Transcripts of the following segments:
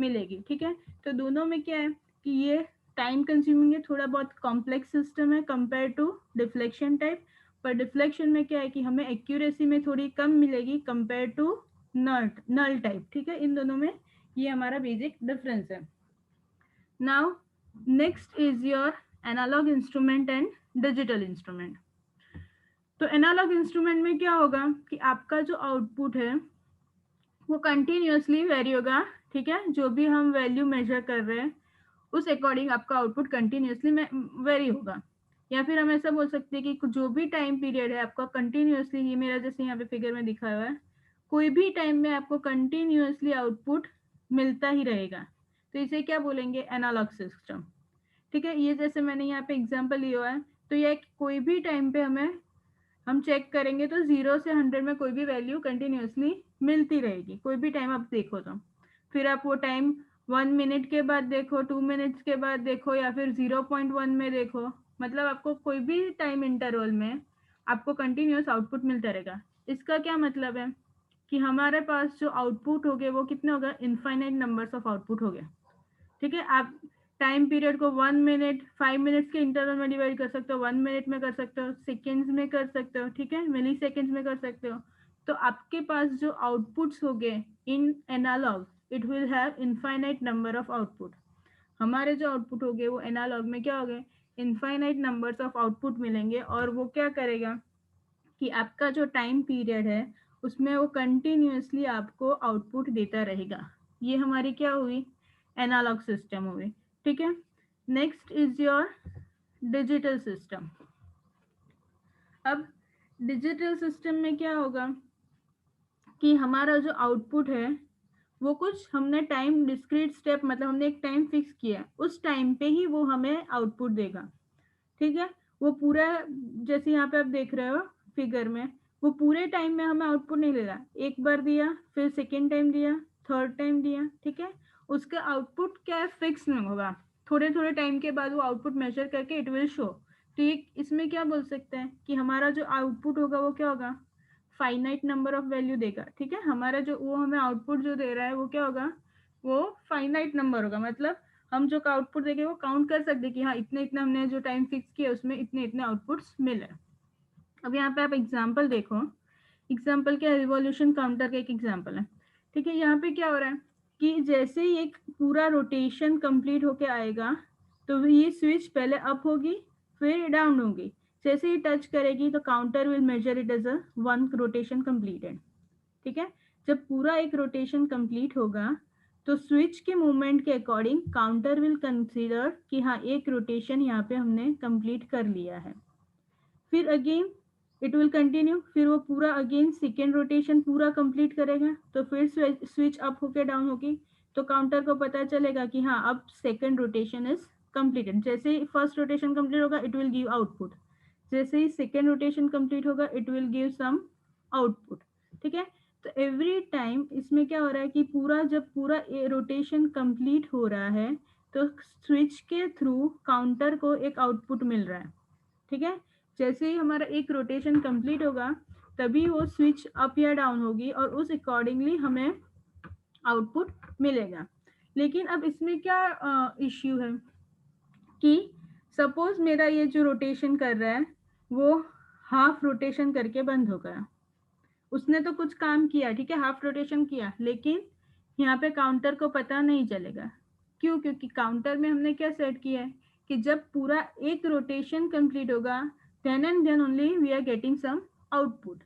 मिलेगी, ठीक है। तो दोनों में क्या है कि ये टाइम कंज्यूमिंग है, थोड़ा बहुत कॉम्प्लेक्स सिस्टम है कंपेयर टू डिफ्लेक्शन टाइप। पर डिफ्लेक्शन में क्या है कि हमें एक्यूरेसी में थोड़ी कम मिलेगी कंपेयर टू नल टाइप, ठीक है। इन दोनों में ये हमारा बेसिक डिफरेंस है। Now next is your analogue instrument and digital instrument. तो एनालॉग इंस्ट्रूमेंट में क्या होगा कि आपका जो आउटपुट है वो कंटिन्यूअसली वेरी होगा, ठीक है। जो भी हम वैल्यू मेजर कर रहे हैं उस अकॉर्डिंग आपका आउटपुट कंटिन्यूअसली वेरी होगा। या फिर हम ऐसा बोल सकते हैं कि जो भी टाइम पीरियड है आपका कंटिन्यूअसली, ये मेरा जैसे यहाँ पे फिगर में दिखा हुआ है, कोई भी टाइम में आपको कंटिन्यूअसली आउटपुट मिलता ही रहेगा। तो इसे क्या बोलेंगे, एनालॉग सिस्टम, ठीक है। ये जैसे मैंने यहाँ पे एग्जांपल लिया हुआ है, तो ये कोई भी टाइम पे हम चेक करेंगे तो 0 से 100 में कोई भी वैल्यू कंटिन्यूअसली मिलती रहेगी, कोई भी टाइम आप देखो तो। फिर आप वो टाइम 1 मिनट के बाद देखो, 2 मिनट्स के बाद देखो, या फिर 0.1 में देखो, मतलब आपको कोई भी टाइम इंटरवल में आपको कंटिन्यूअस आउटपुट मिलता रहेगा। इसका क्या मतलब है कि हमारे पास जो आउटपुट हो गए वो कितने हो गए, इनफाइनाइट नंबर्स ऑफ आउटपुट हो गए, ठीक है। आप टाइम पीरियड को 1 मिनट 5 मिनट्स के इंटरवल में डिवाइड कर सकते हो, 1 मिनट में कर सकते हो, सेकेंड्स में कर सकते हो, ठीक है, मिली सेकेंड्स में कर सकते हो। तो आपके पास जो आउटपुट्स हो गए in analog, it will have infinite number of output. हमारे जो आउटपुट हो गए वो एनालॉग में क्या हो गए, इनफाइनाइट नंबर्स ऑफ आउटपुट मिलेंगे। और वो क्या करेगा कि आपका जो टाइम पीरियड है उसमें वो कंटिन्यूअसली आपको आउटपुट देता रहेगा। ये हमारी क्या हुई, एनालॉग सिस्टम हुई, ठीक है। Next is your digital system. अब डिजिटल सिस्टम में क्या होगा कि हमारा जो आउटपुट है वो कुछ हमने टाइम डिस्क्रीट स्टेप, मतलब हमने एक टाइम फिक्स किया, उस टाइम पे ही वो हमें आउटपुट देगा, ठीक है। वो पूरा, जैसे यहाँ पे आप देख रहे हो फिगर में, वो पूरे टाइम में हमें आउटपुट नहीं दे रहा, एक बार दिया, फिर सेकेंड टाइम दिया, थर्ड टाइम दिया, ठीक है। उसका आउटपुट क्या है, फिक्स नहीं होगा, थोड़े थोड़े टाइम के बाद वो आउटपुट मेजर करके इट विल शो। तो ये इसमें क्या बोल सकते हैं कि हमारा जो आउटपुट होगा वो क्या होगा, फाइनाइट नंबर ऑफ वैल्यू देगा, ठीक है। हमारा जो वो हमें आउटपुट जो दे रहा है वो क्या होगा, वो फाइनाइट नंबर होगा, मतलब हम जो आउटपुट देंगे वो काउंट कर सकते कि हाँ इतने इतने हमने जो टाइम फिक्स किया उसमें इतने इतने आउटपुट्स मिले। अब यहाँ पे आप एग्जांपल देखो, एग्जांपल क्या, रिवॉल्यूशन काउंटर का एक एग्जांपल है, ठीक है। यहाँ पे क्या हो रहा है कि जैसे ही एक पूरा रोटेशन कंप्लीट होके आएगा तो ये स्विच पहले अप होगी फिर डाउन होगी, जैसे ही टच करेगी तो counter will measure it as a 1 rotation completed, ठीक है। जब पूरा एक रोटेशन कंप्लीट होगा तो स्विच के मूवमेंट के अकॉर्डिंग काउंटर विल कंसीडर कि हाँ एक रोटेशन यहाँ पे हमने कंप्लीट कर लिया है। फिर अगेन इट विल कंटिन्यू, फिर वो पूरा अगेन सेकेंड रोटेशन पूरा कंप्लीट करेगा, तो फिर स्विच अप होके डाउन होगी, तो काउंटर को पता चलेगा कि हाँ अब सेकेंड रोटेशन इज कंप्लीटेड। जैसे ही फर्स्ट रोटेशन कंप्लीट होगा इट विल गिव आउटपुट, जैसे ही सेकेंड रोटेशन कंप्लीट होगा it will give some output, ठीक है। तो एवरी टाइम इसमें क्या हो रहा है कि पूरा जब पूरा रोटेशन कंप्लीट हो रहा है तो स्विच के थ्रू काउंटर को एक आउटपुट मिल रहा है, ठीक है। जैसे ही हमारा एक रोटेशन कंप्लीट होगा तभी वो स्विच अप या डाउन होगी और उस अकॉर्डिंगली हमें आउटपुट मिलेगा। लेकिन अब इसमें क्या इश्यू है कि सपोज मेरा ये जो रोटेशन कर रहा है वो हाफ रोटेशन करके बंद हो गया, उसने तो कुछ काम किया, ठीक है, हाफ रोटेशन किया, लेकिन यहाँ पे काउंटर को पता नहीं चलेगा। क्यों, क्योंकि काउंटर में हमने क्या सेट किया है कि जब पूरा एक रोटेशन कंप्लीट होगा then and then only we are getting some output,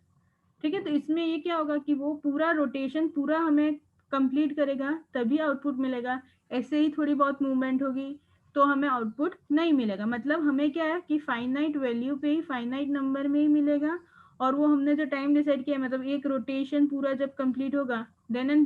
ठीक है। तो इसमें ये क्या होगा कि वो पूरा रोटेशन पूरा हमें कंप्लीट करेगा तभी आउटपुट मिलेगा, ऐसे ही थोड़ी बहुत मूवमेंट होगी तो हमें आउटपुट नहीं मिलेगा। मतलब हमें क्या है कि फाइनाइट वैल्यू पे ही, फाइनाइट नंबर में ही मिलेगा, और वो हमने जो टाइम डिसाइड किया, मतलब एक रोटेशन पूरा जब कंप्लीट होगा देन एंड